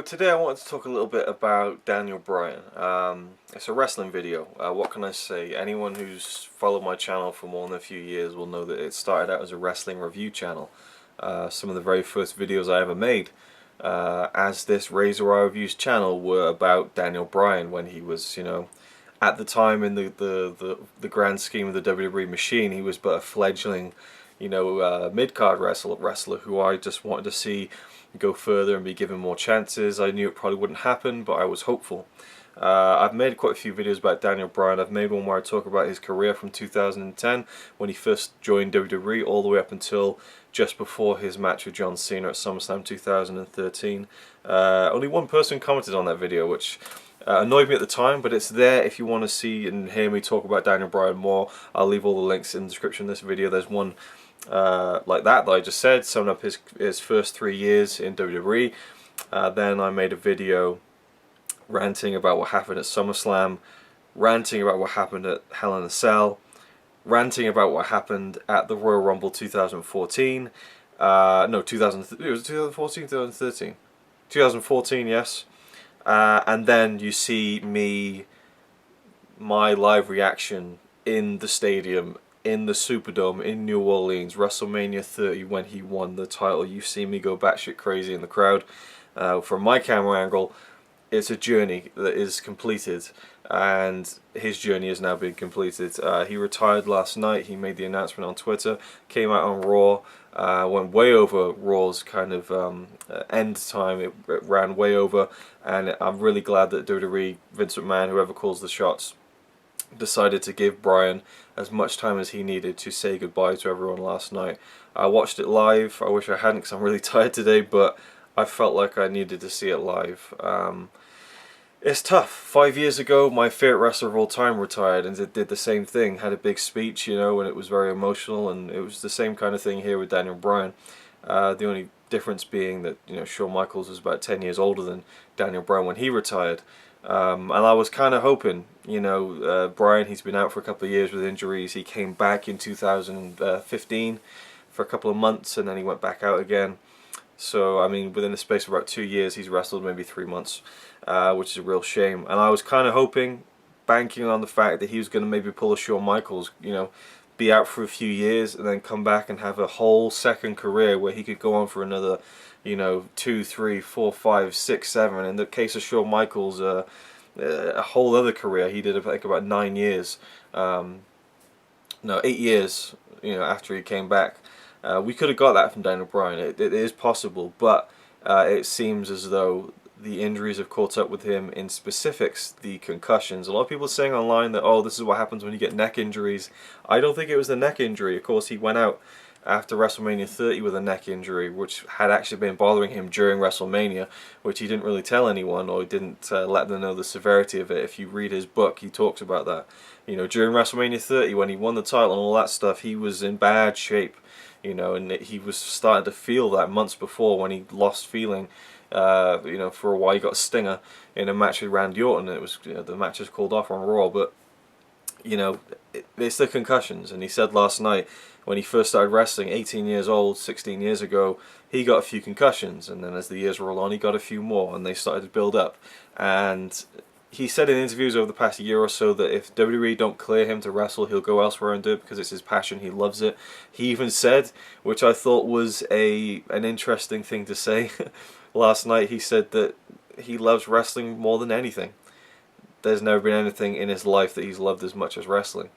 today I wanted to talk a little bit about Daniel Bryan. It's a wrestling video. What can I say? Anyone who's followed my channel for more than a few years will know that it started out as a wrestling review channel. Some of the very first videos I ever made as this RazorwireReviews channel were about Daniel Bryan when he was, at the time in the grand scheme of the WWE machine, he was but a fledgling, mid-card wrestler who I just wanted to see go further and be given more chances. I knew it probably wouldn't happen, but I was hopeful. I've made quite a few videos about Daniel Bryan. I've made one where I talk about his career from 2010 when he first joined WWE all the way up until just before his match with John Cena at SummerSlam 2013. Only one person commented on that video, which annoyed me at the time, but it's there if you want to see and hear me talk about Daniel Bryan more. I'll leave all the links in the description of this video. There's one like that I just said, summing up his first 3 years in WWE. Then I made a video ranting about what happened at SummerSlam, ranting about what happened at Hell in a Cell, ranting about what happened at the Royal Rumble 2014. No, 2000. It was 2014, 2013. 2014, yes. And then you see my live reaction in the stadium, in the Superdome in New Orleans, WrestleMania 30, when he won the title. You see me go batshit crazy in the crowd. From my camera angle, it's a journey that is completed, and his journey has now been completed. He retired last night. He made the announcement on Twitter, came out on Raw, went way over Raw's kind of end time. It ran way over, and I'm really glad that WWE, Vince McMahon, whoever calls the shots, decided to give Bryan as much time as he needed to say goodbye to everyone last night. I watched it live. I wish I hadn't because I'm really tired today, but I felt like I needed to see it live. It's tough. 5 years ago, my favourite wrestler of all time retired and did the same thing, had a big speech, and it was very emotional, and it was the same kind of thing here with Daniel Bryan. The only difference being that, Shawn Michaels was about 10 years older than Daniel Bryan when he retired. And I was kind of hoping, Bryan, he's been out for a couple of years with injuries. He came back in 2015 for a couple of months, and then he went back out again. So, I mean, within the space of about 2 years, he's wrestled maybe 3 months, which is a real shame. And I was kind of hoping, banking on the fact that he was going to maybe pull a Shawn Michaels, be out for a few years and then come back and have a whole second career where he could go on for another 2, 3, 4, 5, 6, 7. In the case of Shawn Michaels, a whole other career. He did, I think, about 9 years. No, 8 years. After he came back, we could have got that from Daniel Bryan. It is possible, but it seems as though the injuries have caught up with him. In specifics, the concussions. A lot of people are saying online that, oh, this is what happens when you get neck injuries. I don't think it was the neck injury. Of course, he went out after WrestleMania 30 with a neck injury, which had actually been bothering him during WrestleMania, which he didn't really tell anyone, or didn't let them know the severity of it. If you read his book, he talks about that. During WrestleMania 30, when he won the title and all that stuff, he was in bad shape, and he was starting to feel that months before when he lost feeling. For a while he got a stinger in a match with Randy Orton, and it was, the match is called off on Raw, but it's the concussions. And he said last night, when he first started wrestling, 18 years old, 16 years ago, he got a few concussions, and then as the years roll on, he got a few more, and they started to build up. And he said in interviews over the past year or so that if WWE don't clear him to wrestle, he'll go elsewhere and do it because it's his passion, he loves it. He even said, which I thought was an interesting thing to say, last night he said that he loves wrestling more than anything. There's never been anything in his life that he's loved as much as wrestling.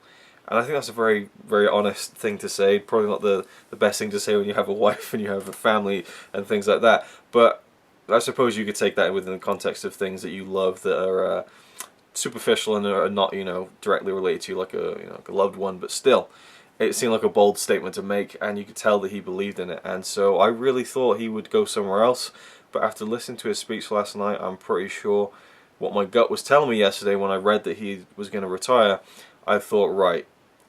And I think that's a very, very honest thing to say. Probably not the best thing to say when you have a wife and you have a family and things like that. But I suppose you could take that within the context of things that you love that are superficial and are not, directly related to you, like a loved one. But still, it seemed like a bold statement to make, and you could tell that he believed in it. And so I really thought he would go somewhere else. But after listening to his speech last night, I'm pretty sure what my gut was telling me yesterday when I read that he was going to retire, I thought, right,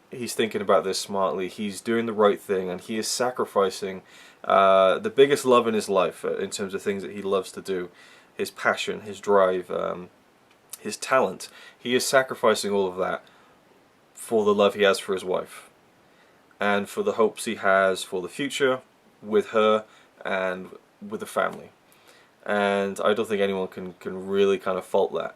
he's thinking about this smartly, he's doing the right thing, and he is sacrificing the biggest love in his life in terms of things that he loves to do, his passion, his drive, his talent. He is sacrificing all of that for the love he has for his wife and for the hopes he has for the future with her and with the family. and I don't think anyone can really kind of fault that.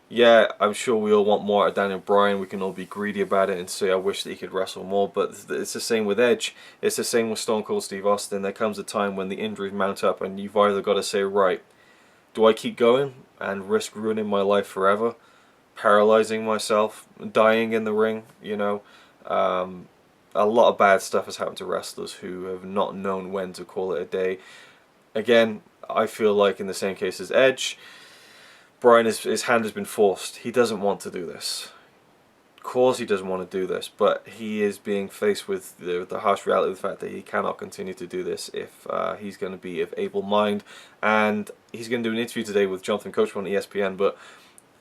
Yeah, I'm sure we all want more out of Daniel Bryan. We can all be greedy about it and say, I wish that he could wrestle more. But it's the same with Edge. It's the same with Stone Cold Steve Austin. There comes a time when the injuries mount up and you've either got to say, right, do I keep going and risk ruining my life forever? Paralyzing myself, dying in the ring, you know? A lot of bad stuff has happened to wrestlers who have not known when to call it a day. Again, I feel like in the same case as Edge, Bryan, his hand has been forced. He doesn't want to do this. Of course he doesn't want to do this, but he is being faced with the harsh reality of the fact that he cannot continue to do this if he's going to be of able mind. And he's going to do an interview today with Jonathan Coachman on ESPN, but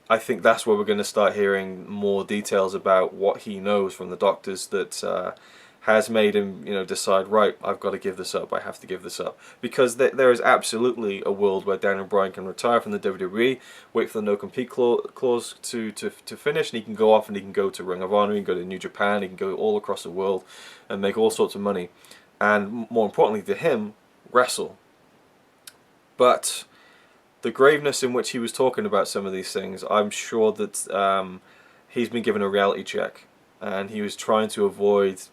I think that's where we're going to start hearing more details about what he knows from the doctors that has made him, decide, right, I've got to give this up. I have to give this up. Because there is absolutely a world where Daniel Bryan can retire from the WWE, wait for the no-compete clause to finish, and he can go off and he can go to Ring of Honor, he can go to New Japan, he can go all across the world and make all sorts of money. And more importantly to him, wrestle. But the graveness in which he was talking about some of these things, I'm sure that he's been given a reality check. And he was trying to avoid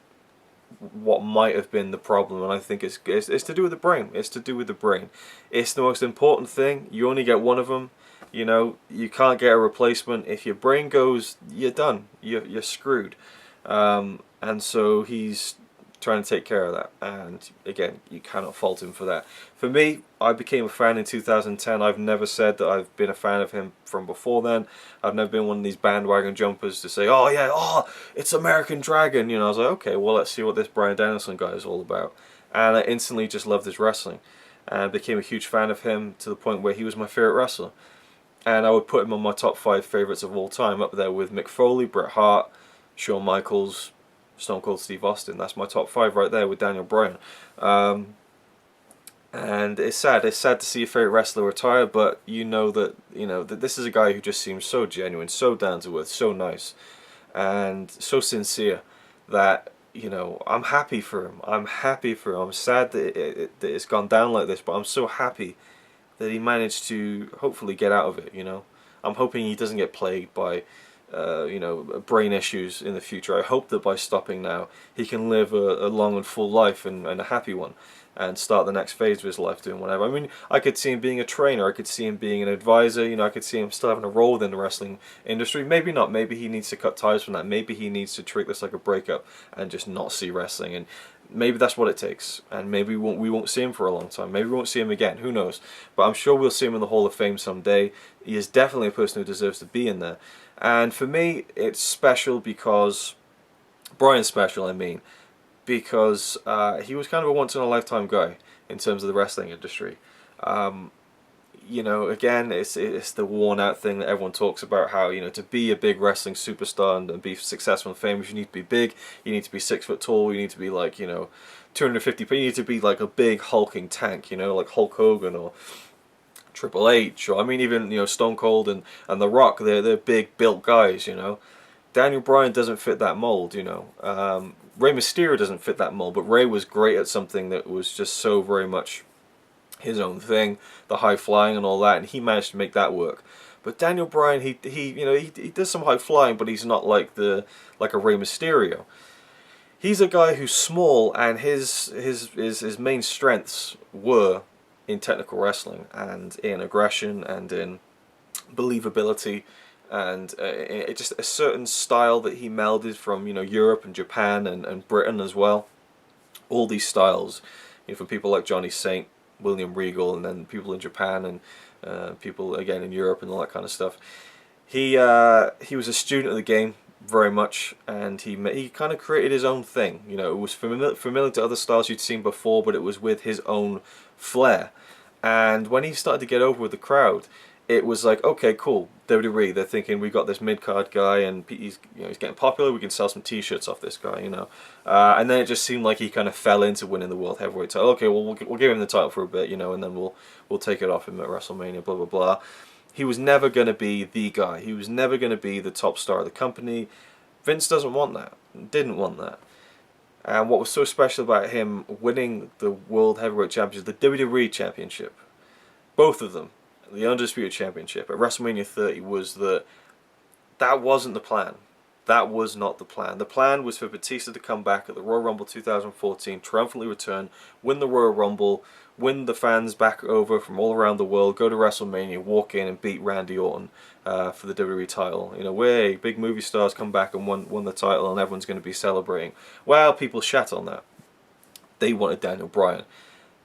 what might have been the problem, and I think it's to do with the brain. It's to do with the brain. It's the most important thing. You only get one of them. You can't get a replacement. If your brain goes, you're done. You're screwed. And so he's trying to take care of that. And again, you cannot fault him for that. For me, I became a fan in 2010. I've never said that I've been a fan of him from before then. I've never been one of these bandwagon jumpers to say, oh yeah, it's American Dragon. I was like, okay, well, let's see what this Bryan Danielson guy is all about. And I instantly just loved his wrestling. And became a huge fan of him to the point where he was my favorite wrestler. And I would put him on my top 5 favorites of all time, up there with Mick Foley, Bret Hart, Shawn Michaels, Stone Cold Steve Austin. That's my top 5 right there with Daniel Bryan. And it's sad. It's sad to see a favorite wrestler retire, but that this is a guy who just seems so genuine, so down to earth, so nice, and so sincere that I'm happy for him. I'm happy for him. I'm sad that it's gone down like this, but I'm so happy that he managed to hopefully get out of it. I'm hoping he doesn't get plagued by brain issues in the future. I hope that by stopping now, he can live a long and full life and a happy one, and start the next phase of his life doing whatever. I mean, I could see him being a trainer, I could see him being an advisor, I could see him still having a role within the wrestling industry. Maybe not, maybe he needs to cut ties from that, maybe he needs to treat this like a breakup and just not see wrestling, and maybe that's what it takes, and maybe we won't see him for a long time, maybe we won't see him again, who knows, but I'm sure we'll see him in the Hall of Fame someday. He is definitely a person who deserves to be in there. And for me, it's special because Bryan's special, because he was kind of a once-in-a-lifetime guy in terms of the wrestling industry. Again, it's the worn-out thing that everyone talks about, how, to be a big wrestling superstar and be successful and famous, you need to be big, you need to be 6 foot tall, you need to be like, 250, you need to be like a big hulking tank, like Hulk Hogan or Triple H, or even Stone Cold and The Rock. They're big built guys. Daniel Bryan doesn't fit that mold. Rey Mysterio doesn't fit that mold, but Rey was great at something that was just so very much his own thing, the high flying and all that, and he managed to make that work. But Daniel Bryan, he does some high flying, but he's not like a Rey Mysterio. He's a guy who's small, and his main strengths were in technical wrestling and in aggression and in believability, and just a certain style that he melded from Europe and Japan and Britain as well. All these styles, from people like Johnny Saint, William Regal, and then people in Japan and people again in Europe and all that kind of stuff. He was a student of the game very much, and he kind of created his own thing. It was familiar to other styles you'd seen before, but it was with his own flair. And when he started to get over with the crowd, it was like, okay, cool, WWE, they're thinking, we got this mid-card guy, and he's getting popular, we can sell some t-shirts off this guy, and then it just seemed like he kind of fell into winning the World Heavyweight title. Okay, well, we'll give him the title for a bit, and then we'll take it off him at WrestleMania, blah, blah, blah. He was never going to be the guy. He was never going to be the top star of the company. Vince doesn't want that, didn't want that. And what was so special about him winning the World Heavyweight Championship, the WWE Championship, both of them, the Undisputed Championship at WrestleMania 30, was that wasn't the plan. That was not the plan. The plan was for Batista to come back at the Royal Rumble 2014, triumphantly return, win the Royal Rumble, win the fans back over from all around the world, go to WrestleMania, walk in and beat Randy Orton for the WWE title. You know, way big movie stars come back and won the title, and everyone's going to be celebrating. Well, people shat on that. They wanted Daniel Bryan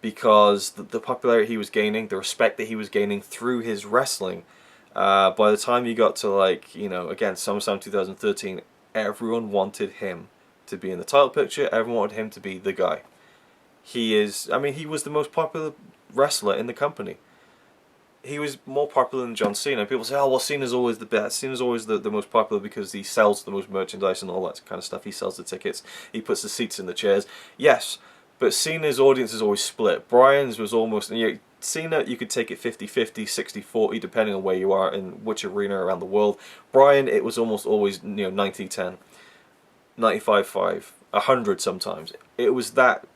because the popularity he was gaining, the respect that he was gaining through his wrestling. By the time you got to, like, you know, again, SummerSlam 2013, everyone wanted him to be in the title picture. Everyone wanted him to be the guy. He is, I mean, he was the most popular wrestler in the company. He was more popular than John Cena. People say, oh, well, Cena's always the best. Cena's always the most popular because he sells the most merchandise and all that kind of stuff. He sells the tickets. He puts the seats in the chairs. Yes, but Cena's audience is always split. Bryan's was almost... Cena, you could take it 50-50, 60-40, depending on where you are in which arena around the world. Bryan, it was almost always 90-10, 95-5, 100 sometimes. It was that,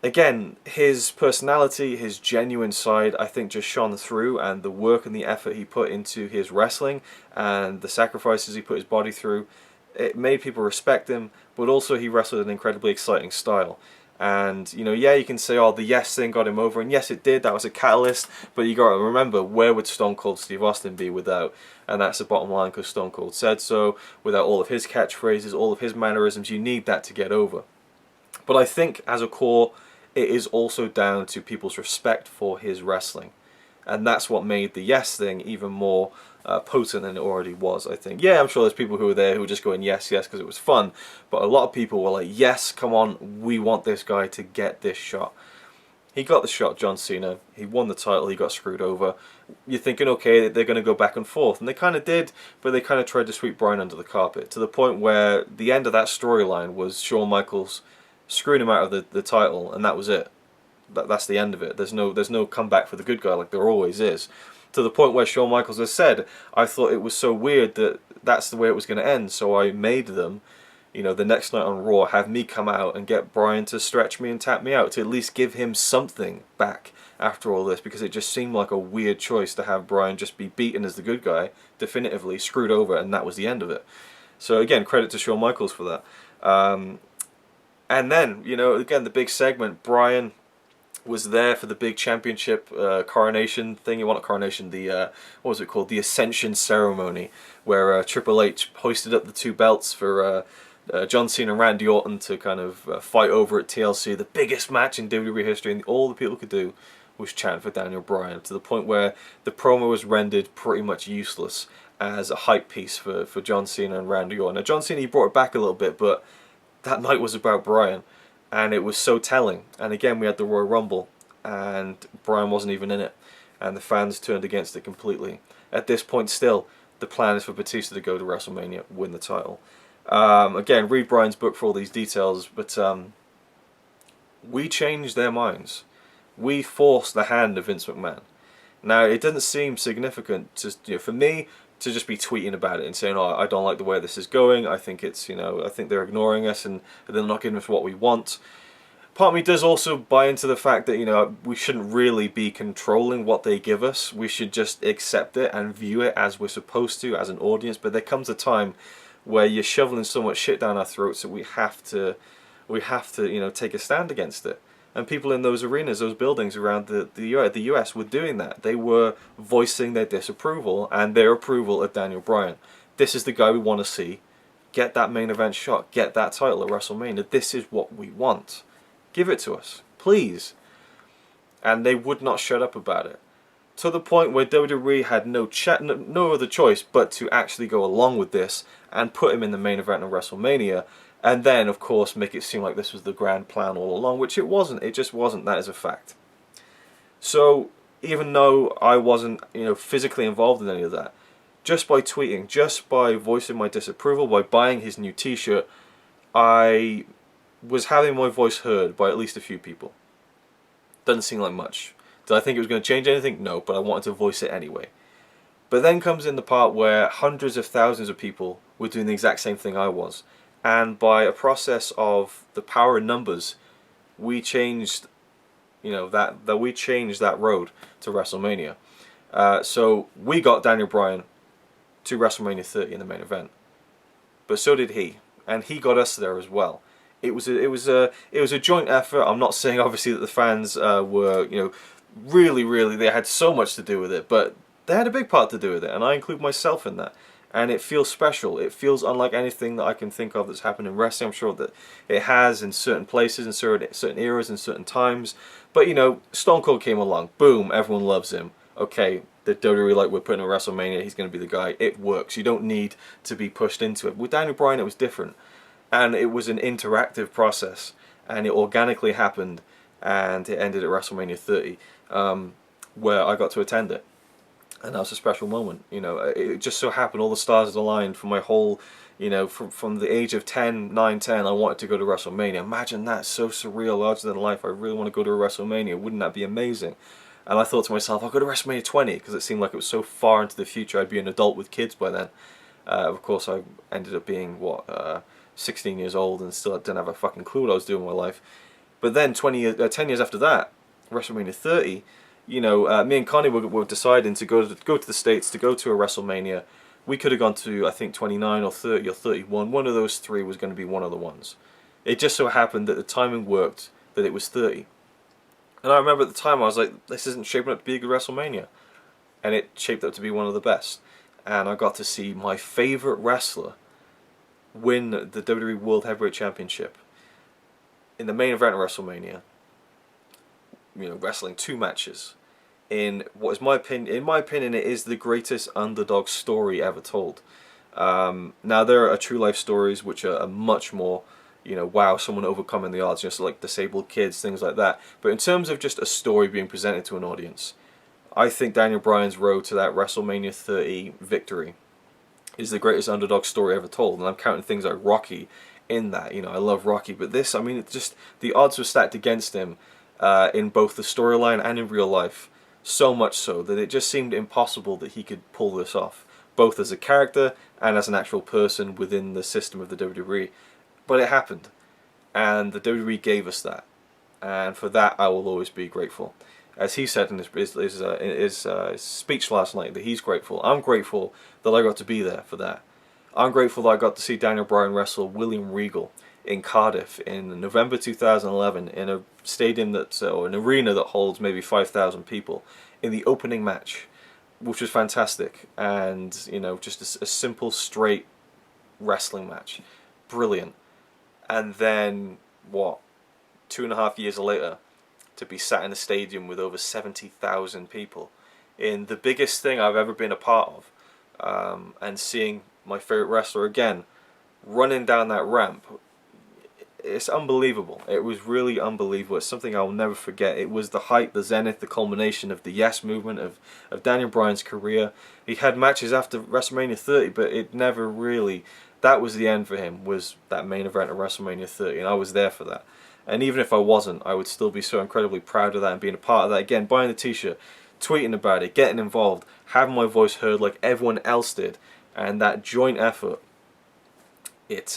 again, his personality, his genuine side, I think just shone through, and the work and the effort he put into his wrestling and the sacrifices he put his body through, it made people respect him, but also he wrestled an incredibly exciting style. And, yeah, you can say, oh, the yes thing got him over, and yes, it did, that was a catalyst, but you got to remember, where would Stone Cold Steve Austin be without? And that's the bottom line, because Stone Cold said so. Without all of his catchphrases, all of his mannerisms, you need that to get over. But I think, as a core, it is also down to people's respect for his wrestling. And that's what made the yes thing even more potent than it already was, I think. Yeah, I'm sure there's people who were there who were just going yes, yes, because it was fun. But a lot of people were like, yes, come on, we want this guy to get this shot. He got the shot, John Cena. He won the title, he got screwed over. You're thinking, okay, they're going to go back and forth. And they kind of did, but they kind of tried to sweep Bryan under the carpet. To the point where the end of that storyline was Shawn Michaels screwing him out of the title, and that was it. That's the end of it. There's no comeback for the good guy like there always is. To the point where Shawn Michaels has said, I thought it was so weird that that's the way it was going to end, so I made them, the next night on Raw, have me come out and get Bryan to stretch me and tap me out, to at least give him something back after all this, because it just seemed like a weird choice to have Bryan just be beaten as the good guy, definitively screwed over, and that was the end of it. So again, credit to Shawn Michaels for that. And then, again, the big segment, Bryan was there for the big championship coronation thing. You want a coronation, the what was it called? The Ascension ceremony, where Triple H hoisted up the two belts for John Cena and Randy Orton to kind of fight over at TLC, the biggest match in WWE history, and all the people could do was chant for Daniel Bryan, to the point where the promo was rendered pretty much useless as a hype piece for John Cena and Randy Orton. Now, John Cena, he brought it back a little bit, but that night was about Bryan. And it was so telling. And again, we had the Royal Rumble, and Bryan wasn't even in it. And the fans turned against it completely. At this point still, the plan is for Batista to go to WrestleMania, win the title. Again, read Bryan's book for all these details, but we changed their minds. We forced the hand of Vince McMahon. Now, it doesn't seem significant to, for me, to just be tweeting about it and saying, oh, I don't like the way this is going, I think it's, I think they're ignoring us and they're not giving us what we want. Part of me does also buy into the fact that, we shouldn't really be controlling what they give us. We should just accept it and view it as we're supposed to, as an audience. But there comes a time where you're shoveling so much shit down our throats that we have to, take a stand against it. And people in those arenas, those buildings around the US were doing that. They were voicing their disapproval and their approval of Daniel Bryan. This is the guy we want to see. Get that main event shot. Get that title at WrestleMania. This is what we want. Give it to us, please. And they would not shut up about it. To the point where WWE had no other choice but to actually go along with this and put him in the main event of WrestleMania. And then, of course, make it seem like this was the grand plan all along, which it wasn't. It just wasn't. That is a fact. So, even though I wasn't, physically involved in any of that, just by tweeting, just by voicing my disapproval, by buying his new T-shirt, I was having my voice heard by at least a few people. Doesn't seem like much. Did I think it was going to change anything? No, but I wanted to voice it anyway. But then comes in the part where hundreds of thousands of people were doing the exact same thing I was. And by a process of the power in numbers, we changed You know, that we changed that road to WrestleMania. So we got Daniel Bryan to WrestleMania 30 in the main event, but so did he, and he got us there as well. It was a joint effort. I'm not saying obviously that the fans were, you know, really they had so much to do with it, but they had a big part to do with it, and I include myself in that. And it feels special. It feels unlike anything that I can think of that's happened in wrestling. I'm sure that it has in certain places, in certain eras, in certain times. But you know, Stone Cold came along. Boom, everyone loves him. Okay, the WWE, like, we're putting a WrestleMania, he's going to be the guy. It works. You don't need to be pushed into it. With Daniel Bryan, it was different. And it was an interactive process. And it organically happened. And it ended at WrestleMania 30, where I got to attend it. And that was a special moment. You know, it just so happened all the stars aligned for my whole, you know, from the age of 9, 10, I wanted to go to WrestleMania. Imagine that, so surreal, larger than life. I really want to go to a WrestleMania. Wouldn't that be amazing? And I thought to myself, I'll go to WrestleMania 20, because it seemed like it was so far into the future. I'd be an adult with kids by then. Of course, I ended up being, 16 years old and still didn't have a fucking clue what I was doing with my life. But then 10 years after that, WrestleMania 30, you know, me and Connie were deciding to go to the States, to go to a WrestleMania. We could have gone to, I think, 29 or 30 or 31. One of those three was going to be one of the ones. It just so happened that the timing worked, that it was 30. And I remember at the time I was like, this isn't shaping up to be a good WrestleMania. And it shaped up to be one of the best. And I got to see my favourite wrestler win the WWE World Heavyweight Championship in the main event of WrestleMania. You know, wrestling 2 matches in what is my opinion, it is the greatest underdog story ever told. Now there are true life stories which are much more, you know, wow, someone overcoming the odds, just like disabled kids, things like that. But in terms of just a story being presented to an audience, I think Daniel Bryan's road to that WrestleMania 30 victory is the greatest underdog story ever told. And I'm counting things like Rocky in that. You know, I love Rocky, but this, I mean, it's just the odds were stacked against him in both the storyline and in real life. So much so that it just seemed impossible that he could pull this off, both as a character and as an actual person within the system of the WWE. But it happened, and the WWE gave us that, and for that I will always be grateful. As he said in his speech last night, that he's grateful. I'm grateful that I got to be there for that. I'm grateful that I got to see Daniel Bryan wrestle William Regal in Cardiff in November 2011 in a stadium or an arena that holds maybe 5,000 people in the opening match, which was fantastic. And you know, just a simple, straight wrestling match, brilliant. And then what, 2.5 years later, to be sat in a stadium with over 70,000 people in the biggest thing I've ever been a part of, and seeing my favorite wrestler again running down that ramp. It's unbelievable. It was really unbelievable. It's something I'll never forget. It was the height, the zenith, the culmination of the Yes movement of Daniel Bryan's career. He had matches after WrestleMania 30, but it never really, that was the end for him, was that main event of WrestleMania 30, and I was there for that. And even if I wasn't, I would still be so incredibly proud of that and being a part of that. Again, buying the t-shirt, tweeting about it, getting involved, having my voice heard like everyone else did, and that joint effort, it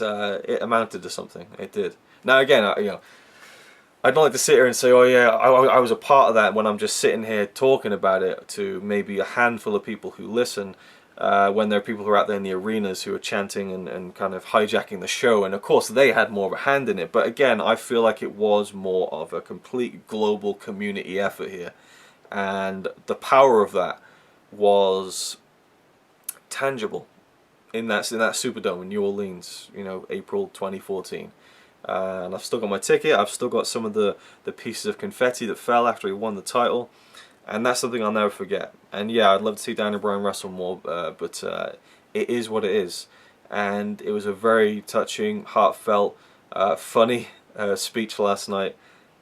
amounted to something. It did. Now again, I'd not like to sit here and say, oh yeah, I was a part of that, when I'm just sitting here talking about it to maybe a handful of people who listen, when there are people who are out there in the arenas who are chanting and kind of hijacking the show, and of course they had more of a hand in it. But again, I feel like it was more of a complete global community effort here, and the power of that was tangible in that Superdome in New Orleans, you know, April 2014. And I've still got my ticket. I've still got some of the pieces of confetti that fell after he won the title, and that's something I'll never forget. And yeah, I'd love to see Daniel Bryan wrestle more, but it is what it is. And it was a very touching, heartfelt, funny speech last night,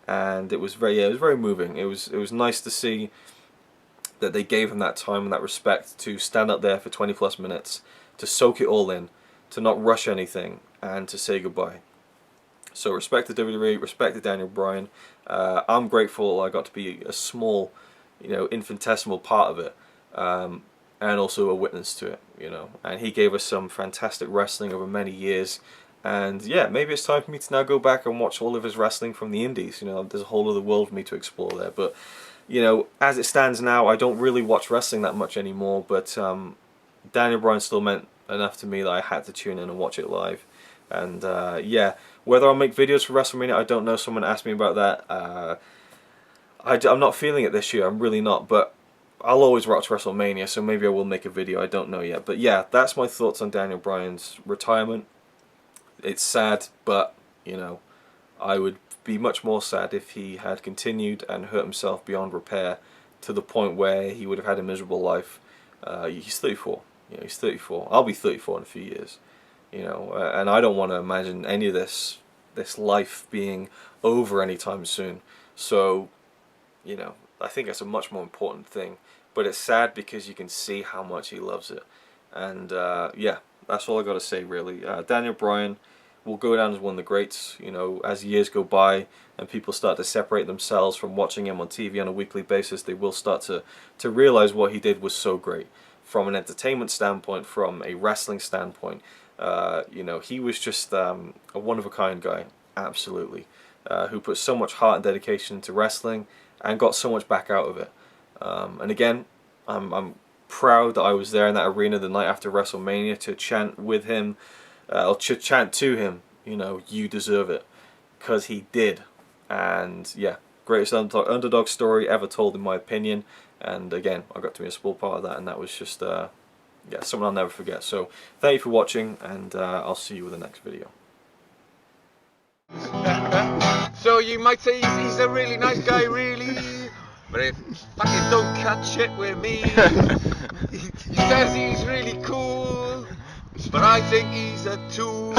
and it was very moving. It was nice to see that they gave him that time and that respect to stand up there for 20+ minutes, to soak it all in, to not rush anything, and to say goodbye. So respect to WWE, respect to Daniel Bryan. I'm grateful I got to be a small, you know, infinitesimal part of it, and also a witness to it, you know. And he gave us some fantastic wrestling over many years, And yeah, maybe it's time for me to now go back and watch all of his wrestling from the indies. You know, there's a whole other world for me to explore there. But, you know, as it stands now, I don't really watch wrestling that much anymore. But Daniel Bryan still meant enough to me that I had to tune in and watch it live. And yeah, whether I'll make videos for WrestleMania, I don't know. Someone asked me about that. I'm not feeling it this year. I'm really not. But I'll always watch WrestleMania, so maybe I will make a video. I don't know yet. But yeah, that's my thoughts on Daniel Bryan's retirement. It's sad, but, you know, I would be much more sad if he had continued and hurt himself beyond repair to the point where he would have had a miserable life. He's 34. You know, he's 34. I'll be 34 in a few years. You know, and I don't want to imagine any of this life being over anytime soon. So, you know, I think that's a much more important thing. But it's sad because you can see how much he loves it. And yeah, that's all I got to say really. Daniel Bryan will go down as one of the greats. You know, as years go by and people start to separate themselves from watching him on TV on a weekly basis, they will start to realize what he did was so great. From an entertainment standpoint, from a wrestling standpoint, you know, he was just a one-of-a-kind guy, absolutely, who put so much heart and dedication into wrestling and got so much back out of it. And again, I'm proud that I was there in that arena the night after WrestleMania to chant with him, or to chant to him, you know, you deserve it, because he did. And yeah, greatest underdog story ever told in my opinion. And again, I got to be a small part of that, and that was just yeah, something I'll never forget. So thank you for watching, and I'll see you with the next video. So you might say he's a really nice guy, really, but if fucking don't cut shit with me. He says he's really cool, but I think he's a tool.